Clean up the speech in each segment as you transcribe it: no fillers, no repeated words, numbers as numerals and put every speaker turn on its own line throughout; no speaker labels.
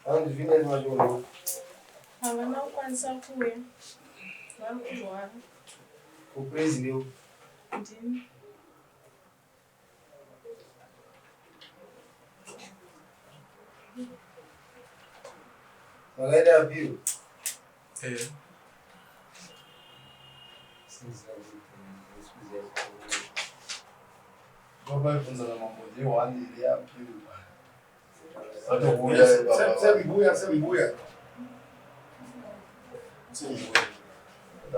Andivine mashoro.
Havana kukwanisa kuuya. Vari kurwara.
Uprezi leo.
Ndini.
Wakaenda apiro.
Baba ifunza na mambo je wani ile apiro. Sembuya.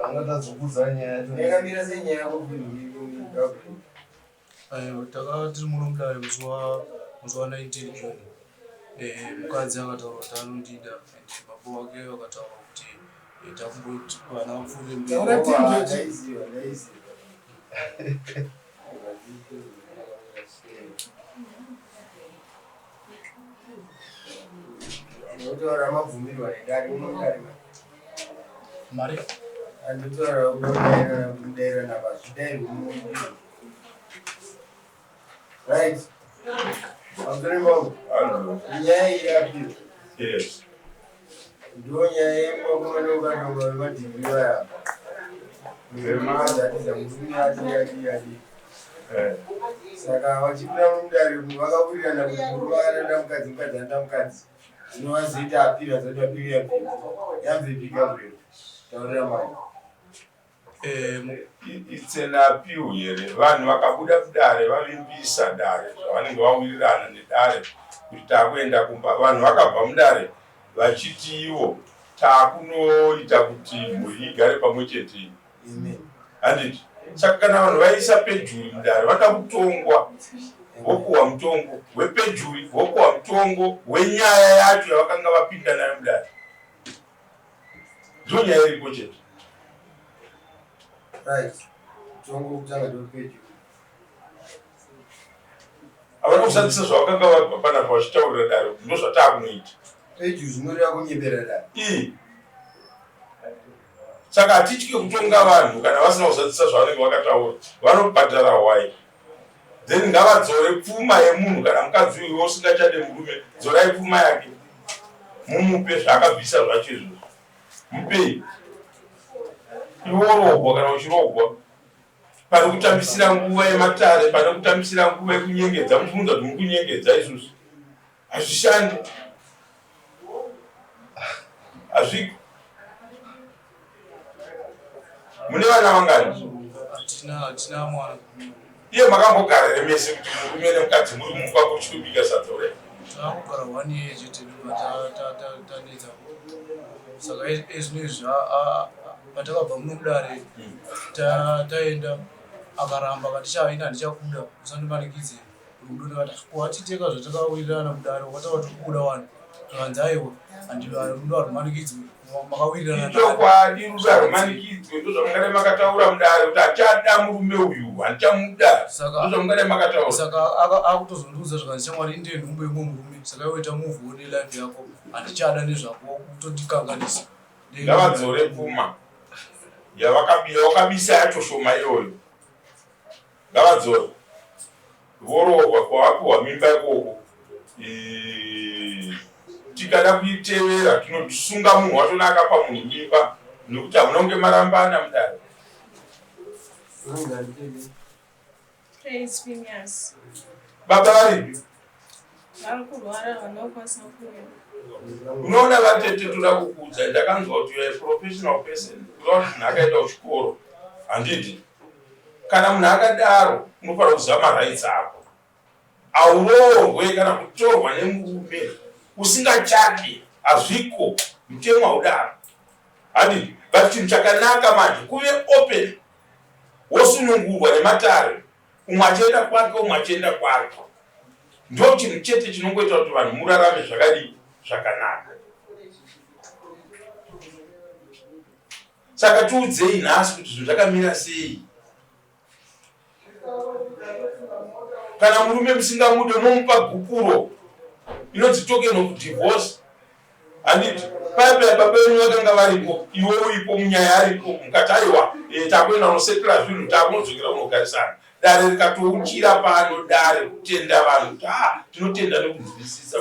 Anga tazokuzanya yacho.
Nekamira senyaya yako kuti
takati munomudare muzuva 19 June. Mukadzi akataura kuti anondida and baba wake vakataura kuti takumboti vana vapfuure mberi.
Unotaura mabvumirwa nedare unodare
Mari?
andotaura unodaira kudaira napazvidairwa right. Amtorembo. Nyaya irapiwa.
Yes.
Ndo nyaya yemwakomana ukadonga vemadhibhi vaya. Vemadhatiza murume ati. Saka vachipinda mumudare vakawirirana kuti murume anoda mukadzi, mukadzi anoda mukadzi. Zvinovazoita apira zoti apiri apiri. Yamboipika bwero. Taurira mai.
It's an appeal here. Vanhu vakabuda kudare vavimbisa dare zvavanenge vawirirana nedare kuti takuenda kumba. Vanhu vakabva mudare vachiti ivo takunoita kuti mhuri igare pamwe chete. Handiti. Saka kana vanhu vaisa pejuri mudare vada kutongwa. Vokuwa mutongo wepejuri, vokuwa mutongo wenyaya yacho yavakanga vapinda nayo mudare. Ndo nyaya iripo chete.
Right. Tongo kutanga ndo pejuri.
Havana kushandisa zvavakanga vapana pavachitaurira dare ndo zvatakunoita.
Pejuri zvinoreva kunyepera dare.
Saka hatityi kutonga vanhu kana vasina kuzadzisa zvavanenge vakataura. Vanobhadhara wai. Then ngavadzore pfuma yemunhu kana mukadzi uyu usingachade murume, dzorai pfuma yake. Mumupe zvaakabvisa zvacho izvozvo. Mupei. Iworogwa kana uchirogwa. Pane kutambisira nguva yematare, pane kutambisira nguva yekunyengedza. Muchimunza kuti mukunyengedza isusu. Hazvishandi. Hazviko. Mune vana vangani?
Hatina mwana.
Iye makambogarire mese kuti murume nemukadzi muri mumba kuchikubika sadza ure?
Takugara 1 year chete taneta. Saka izvinezvi patakabva muno mudare taenda akaramba katichaina ndichakuda usandimanikidze rudo nevati kuwatiteka zvatakawirirana mudare wakataura kuti kubuda wani tukanzi aiwa rudo harumanikidzwe makawirirana
chokwadi rudo harumanikidzwe ndozvamungade makataura mudare kuti achada murume uyu handichamuda ndozvamungade makataura.
Saka akutozondiudza zvikanzi shamwari inde nhumbu yemwe murume saka iwoita muvhu one life yako handichada nezvako kutondikanganisa.
Ngavadzore pfuma yavakabisa yacho shoma iyoyo. Ngavadzore vorogwa kwavapiwa mimba ikoko. Tikada kuitevera tinosunga munhu wacho neakapa munhu mimba nekuti hamuna kunge marambana mudare.
Praise Phineas.
Baba varipi?
Vari kurwara vanokwanisa kuuya.
Unoona vatete toda kukuudza ndakanzwa kuti you are a professional person. Kuda kuti munhu akaenda kuchikoro. Handiti. Kana munhu akadaro unofanira kuziva marights ako. Auroorwe kana kutorwa nemurume usingachadi. Hazviko mutemo haudaro. Handiti. But chinhu chakanaka manje kuve open. Wosunungurwa nematare. Umwe achienda kwake umwe achienda kwake. Ndo chinhu chete chinongoita kuti vanhu murarame zvakadii zvakanaka. Saka tiudzei nhasi kuti zvinhu zvakamira sei. Kana murume musingamude momupa gukuro inonzi token of divorce. Handiti paipai baba venyu vakanga varipo iwe uripo munyaya aripo mukati aiwa takuenda unosetera zvinhu takunodzokera unogarisana. Dare rikatouchira pano dare kutenda vanhu kuti tinotenda nekunzwisisa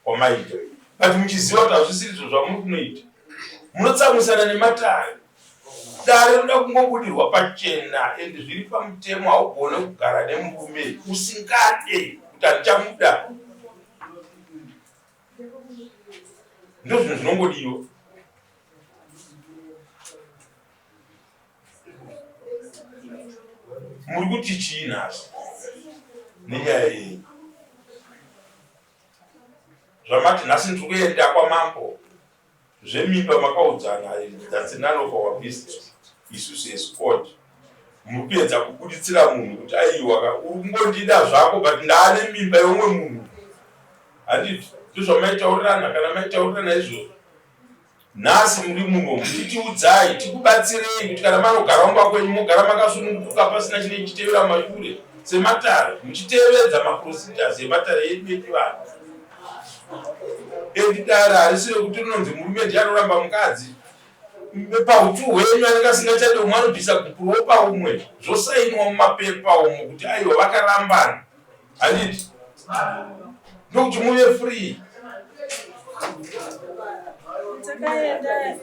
kwamaita. But muchiziva kuti hazvisiri izvo zvamuri kunoita. Munotsamwisana nematare. Dare rinoda kungobudirwa pachena ende zviri pamutemo haugone kugara nemurume usingade kuti handichamuda. Ndozvinhu zvinongodiwa. Muri kuti chii nhasi nenyaya yenyu? Zvamati nhasi ndiri kuenda kwamambo zvemimba makaudzana that's none of our business. Isusu escort muri kuedza kubuditsira munhu kuti aiwa uri kungondida zvako but ndaane mimba yomwe munhu. Handiti ndozvamaitaurirana kana maitaurirana izvozvo. Nhasi muri muno muchitiudzai tikubatsirei kuti kana manogara mumba kwenyu mogara makasununguka pasina chine chitevera mashure sematare muchitevedza maprocedures ematare edu echivanhu. Dare harisire kuti rinonzi murume ndiye anoramba mukadzi. Pautu hwenyu anenge asingachade umwe anobvisa gupurowo paumwe zvosainwa mumapepa umwe kuti aiwa vakarambana. Handiti ndokuti muve free.
Takaenda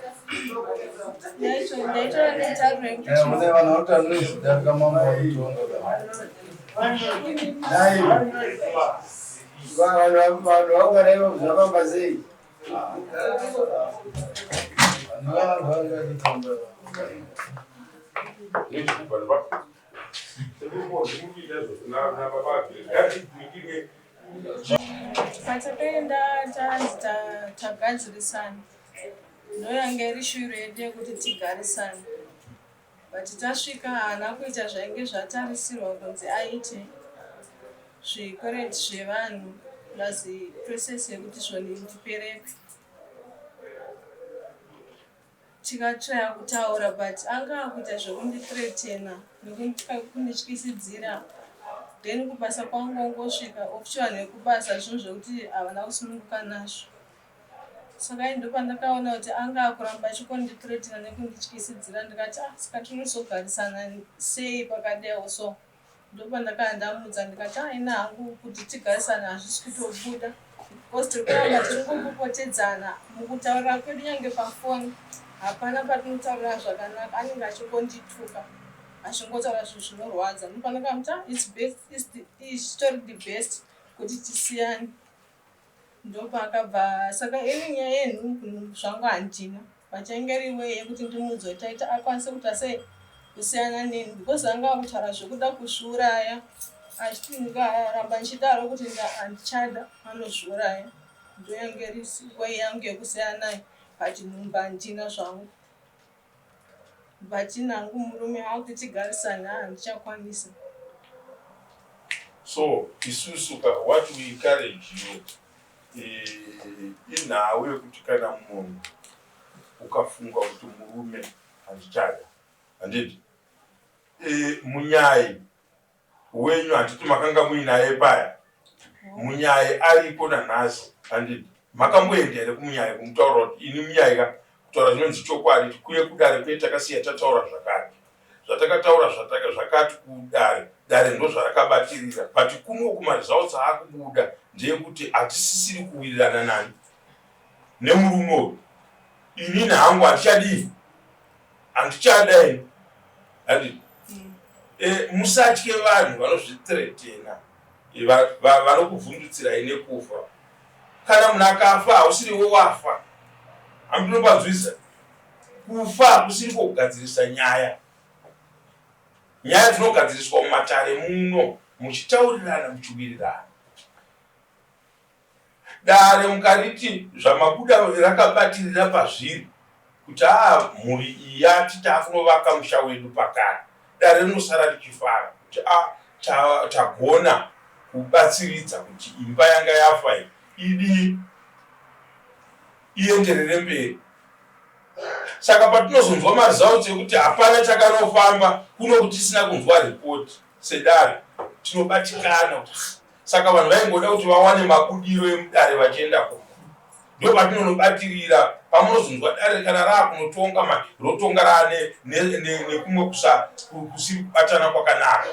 ndaitora netauro yekuti
mune vanhu vanotanuzida kamama vakutonga
vanhu vangaraiva zvafamba sei?
patakaenda tanzi tagadzirisana ndoyange iri shuro yedu yekuti tigarisane, but tasvika haana kuita zvainge zvatarisirwa kunzi aite zvikwereti zvevanhu plus process yekuti zvoni ndipereke. Tikatraya kutaura but anga kuita zvekundithreatena nekundityisidzira. Then kubasa kwangu ngosvika option yekubasa zvinhu zvekuti havana kusununguka nazvo. Saka ndo pandakaona kuti anga akuramba achikondithreatena nekundityisidzira ndikati saka tinozogarisana sei pakadeo so. Ndo pandakanga ndamudza ndikati ina hangu kuti tigarisana hazvisi kutobuda because tiri kuramba tiri kungopotedzana mukutaurira kwedu nyange pafoni hapana patinotaurira zvakanaka. Anenge achikondituka achingotaura zvinhu zvinorwadza. Ndopandakamuta ichitori the best kuti tisiyane. Ndopakabva saka ini nyaya yenhungu zvangu handina pachainge riwe yekuti ndimudze taita akwanise kuti asei kusiyana neni because anga akutaura zvekuda kuzviuraya achiti ndikaramba ndichidaro kuti handichada anozviuraya. Ndoyange risiwei yangu yekusiyana naye but nhumba handina zvangu but nangu murume akuti tigarisane handichakwanisa.
So isusu what we encourage you inhawe yekuti kana munhu ukafunga kuti murume handichada handiti munyai wenyu handiti makanga muinaye paya munyai aripo nanhasi handiti makamboenda here kumunyai kumutaura kuti ini munyai kutaura zvinonzi chokwadi tikuye kudare kune takasiya tataura zvakati zvatakataura zvakati kudare dare ndo zvarakabatirira but kuno kumaresults akubuda ndeyekuti hatisisiri kuwirirana nani nemurume uyu. Inini hangu handichadii handichadai handiti musatye vanhu vanozvithreatena vanokuvhundutsirai nekufa. Kana munhu akafa hausiriwo wafa. Handinobadzwisa kufa hakusiri kwokugadzirisa nyaya. Nyaya dzinogadziriswa mumatare muno muchitaurirana muchiwirirana. Dare mukariti zvamabuda rakabatirira pazviri kuti mhuri iyi yati takunovaka musha wedu pakare, dare rinosara richifara kuti tagona kubatsiridza kuti imba yanga yafa idi ienderere mberi. Saka patinozonzwa maresults ekuti hapana chakanofamba kuno kuti tisina kunzwa ripoti sedare tinobatikana kuti saka vanhu vaingoda kuti vawane mabudiro emudare vachiendako. Ndo patinonobatirira pamunozonzwa dare kana raakunotonga rotonga rane nekumwe kusiri kubatana kwakanaka.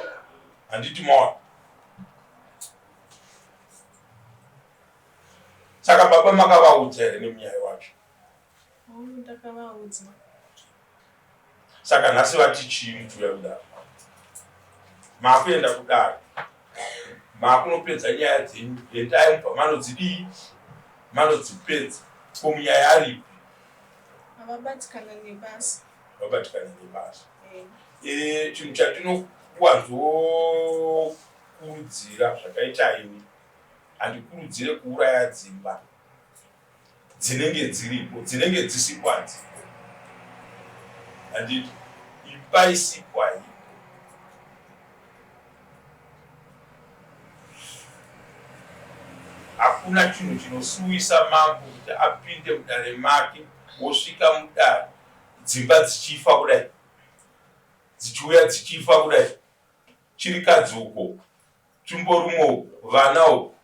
Handiti maona Saka baba makavaudza here nemuyai wacho?
Ndakavaudza.
Saka nhasi vati chii mutuya kudaro? Makuenda kudaro, makunopedza nyaya dzenyu, endai mubva manodzidii, manodzipedza. Ko munyaya aripi?
Avabatikana nebasa.
Vabatikana nebasa. Chinhu chatinowanzokurudzira zvakaita ini, handikurudzire kuuraya dzimba dzinenge dziripo, dzinenge dzisipo hadziko. Handiti imba isipo haiko. Hakuna chinhu chinosuwisa mambo kuti apinde mudare make, wosvika mudare dzimba dzichifa kudai, dzichiuya dzichifa kudai, chirikadzi uko, tumborumo, vana uko,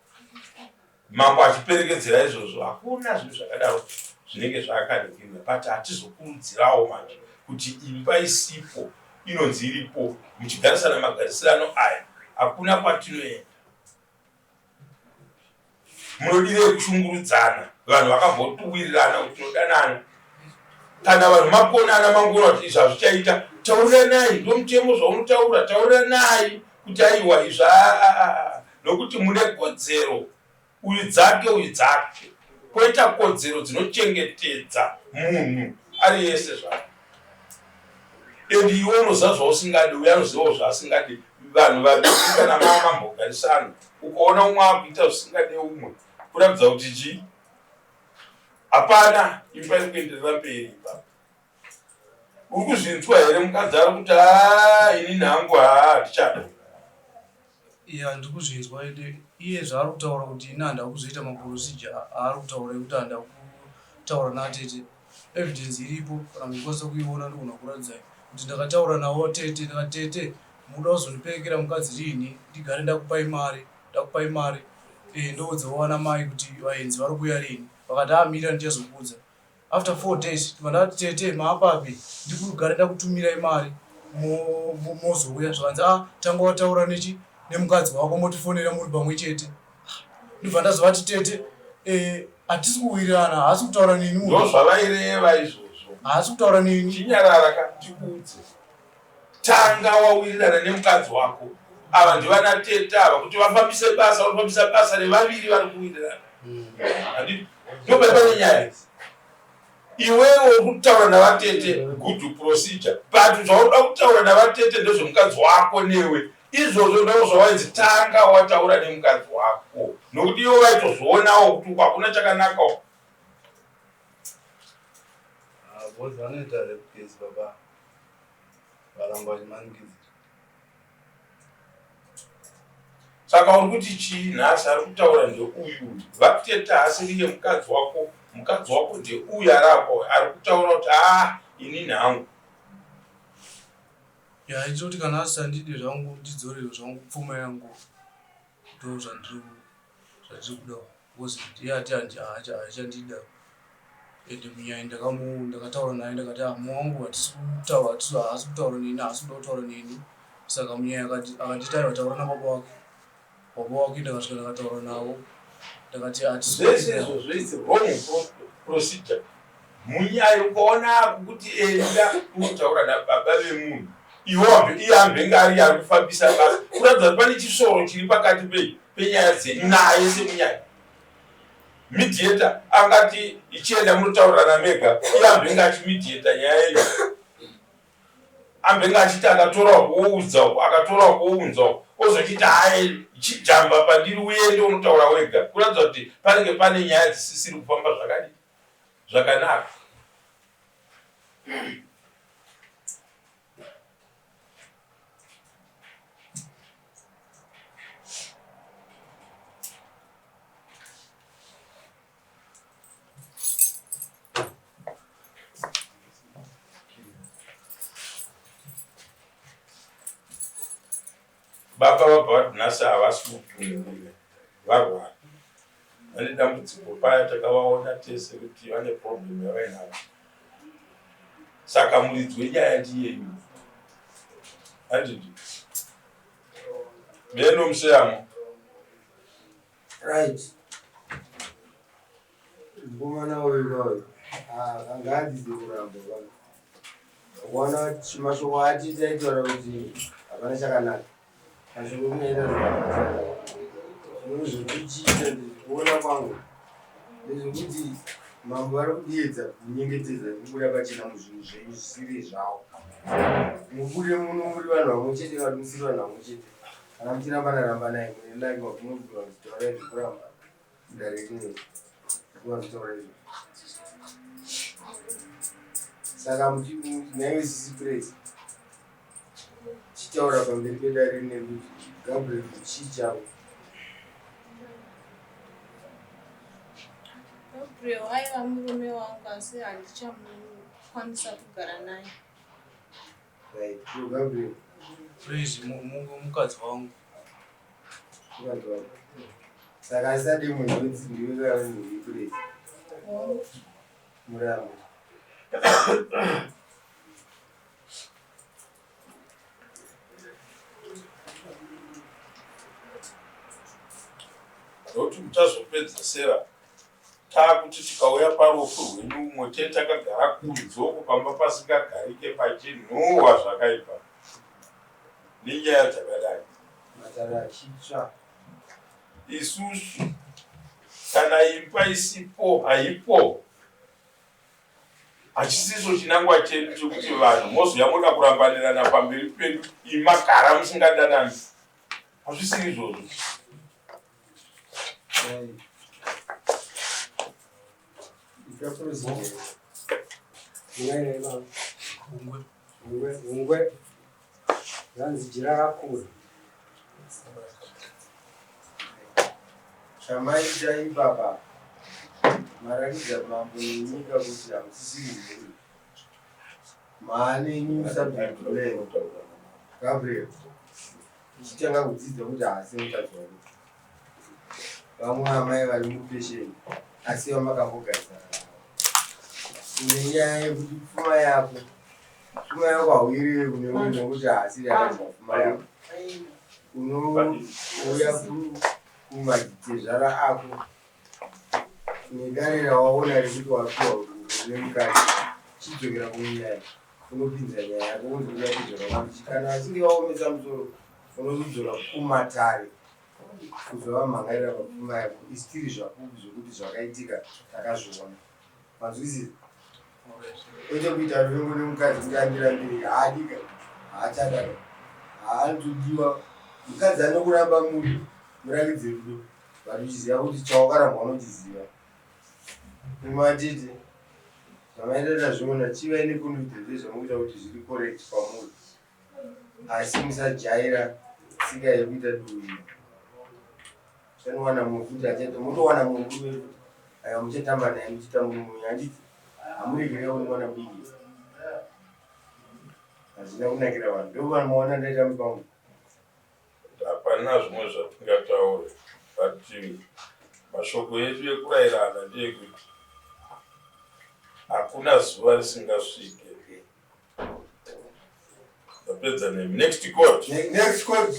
mambo achiperekedzera izvozvo. Hakuna zvinhu zvakadaro zvinenge zvakakaningirwa, but hatizokurudzirawo manje kuti imba isipo inonzi iripo. Muchigarisana magarisirano aya, hakuna kwatinoenda. Munodirei kushungurudzana? Vanhu vakambotuwirirana kuti tinodanana. Kana vanhu makonana mangoona kuti izvi hazvichaita, tauriranai, ndomutemo zvaunotaura, tauriranai kuti aiwa izvi, nokuti mune kodzero, uyu dzake uyu dzake. Koita kodzero dzinochengetedza munhu ari yese zvake. Endi iwe unoziva zvausingadi, uye anozivawo zvaasingadi. Vanhu vaviri kana mambogarisana, ukaona umwe akuita zvisingade umwe, kuratidza kuti chii? Hapana imba iri kuenderera mberi ipapo. Uri kuzvinzwa here mukadzi ari kuti ini nhangu hatichada?
Handiri kuzvinzwa iye zvaari kutaura kuti ini handida kuzoita maprosija aari kutaura kuti handida kutaura naatete. Evidence iripo, kana mukwanisa kuiona ndigona kuratidzai kuti ndakataura nawo tete, ndikati tete muda kuzondiperekera mukadzi rini ndigare ndakupai mari, ndoudzawo vana mai kuti vaenzi vari kuuya rini, vakati amira ndichazokudza. After 4 days ndikati tete maapapi, ndiri kugara ndakutumirai mari mozouya. Zvakanzi tanga wataura nemukadzi wako motifonera muri pamwe chete. Ndibva ndazova kuti tete hatisi kuwirirana, haasi kutaura nini munhu.
Ndozvavaireva izvozvo.
Haasi kutaura nini.
Chinyarara katikuudze. Tanga wawirirana nemukadzi wako. Ava ndivana tete ava kuti vafambise basa revaviri vari kuwirirana. Ndopa pane nyaya. Iwewe uri kutaura navatete, good procedure. But zvaunoda kutaura navatete ndezvemukadzi wako newe. Izvozvo ndizvo zvawainzi tanga wataura nemukadzi wako. Nokuti iwe waitozvionawo kuti hakuna chakanakawo.
Both vanoita repukezi baba. Varamba vachimanikidza.
Saka uri kuti chii? Nhasi ari kutaura ndeuyu. Vatete haasiriye mukadzi wako. Mukadzi wako ndeuyu arapo. Ari kutaura kuti ini nhangu.
Ichoti kana asandide zvangu ndidzorere zvangu pfuma yangu. Ndo zvandiri kudawo. Because iye ati haachandida. Ende munyaya ndakataura naye ndakati muwangu haasi kutaura neni, haasi kuda kutaura neni. Saka munyaya akanditi aiwa taura nababa wake. Baba wake ndakasvika ndakataura navo. Ndakati
zvese zvoitse wrong procedure. Munyaya ukaona kuti enda kutaura nababa vemunhu, iye hambe ngari ari kufambisa basa. Kuratidza kuti pane chisoro chiri pakati penyaya dzenyu naye semunyaya. Mediator angati ichienda munotaurana mega, iye hambe ngachimediata nyaya iyo. Hambe ngachiti akatorawo kuoudzawo, akatorawo kuounzawo, ozochiti hayi ichijamba pandiri uende unotaura wega. Kuratidza kuti panenge pane nyaya dzisisiri kufamba zvakanaka. Baba vabva nhasi havasi kutungira, varwara. Vane dambudziko paya takavaona tese kuti vane problem yavainayo. Saka muridzi wenyaya ndiyenyu. Handiti. Beno museyamo.
Right. mukomana uyu anga hadzidzi kuramba kuona mashoko ati taitaura kuti hapana chakanaka mashoko unoita zvokuchiita kuona kwangu ndezvekuti mambo vari kudiedza kunyengetedza kubuda pachena muzvinhu zvenyu zvisiri zvavo mubude muno muri vanhu vamwe chete kana kuti musiri vanhu vamwe chete kana muchiramba naye mune lake makumogona kuzvitaura izvi kuramba mudare rinei kuzvitaura izvi saka naive sisi praise chitaura pamberi pedare rinei kuti Gabriel chii chavo
Gabriel aiva murume wangu asi handichamukwanisa kugara naye.
Right, Gabriel.
Praise mukadzi wangu.
Saka asadi munhu wetsindiwe kana munhu wepraise. Muramo.
Ndokuti muchazopedzisira taakuti tikauya parufu rwenyu umwe takagara kunzo kupamba pasingagarike pachinhuhwa zvakaipa nenyaya dzakadai
matara achitsva
isusu kana imba isipo haipo hachisiso chinangwa chedu chekuti vanhu mozoya muda kurambanirana pamberi pedu imagara musingadanani hazvisiri izvozvo.
Ungwe zanzi jira rakura chamaita ibaba marakidza mambo nenyika kuti hamusisiri mhuri maane nyumu sabhibhile Gabriel ichitanga kudzidza kuti haasi mutadzi wako vamwe amai vari mupesheni asi vamakambogadzana nenyaya yekuti pfuma yako hauiriwe kune munhu nokuti haasiri akadya pfuma yako unouya kumadhitezvara ako nedare rawaona rekuti wapiwa urundu nemukadzi chidzokera kumunyaya unopinza nyaya yako unzokuda kuzvakakuti kana achinge waomesa musoro unozodzoka kumatare kuzova mhangaira papfuma yako isitiri zvapupu zvokuti zvakaitika takazviona mazwisisa kwete kuita ruvengo nemukadzi kuti andira mberi haadika haachadaka haanotodiwa mukadzi anokuramba muri murakidze rudo vari uchiziva kuti chawakaramba unochiziva nematete zvamaenderana zviona chivai nekonfidence zvamuita kuti zviri correct pamuri asi musajaira tsika yekuita duvi chanowana munhu kuti achaita mutowana munhu rume aya muchatamba naye muchiita munhu handiti hamuregerewo nemwana bigi hazvina kunakira vanhu ndo vanomaona ndaita mupangu
hapana zvimwe zvatingataure but mashoko edu ekurayirana ndeyekuti hakuna zuva risingasvike tapedza nemi next court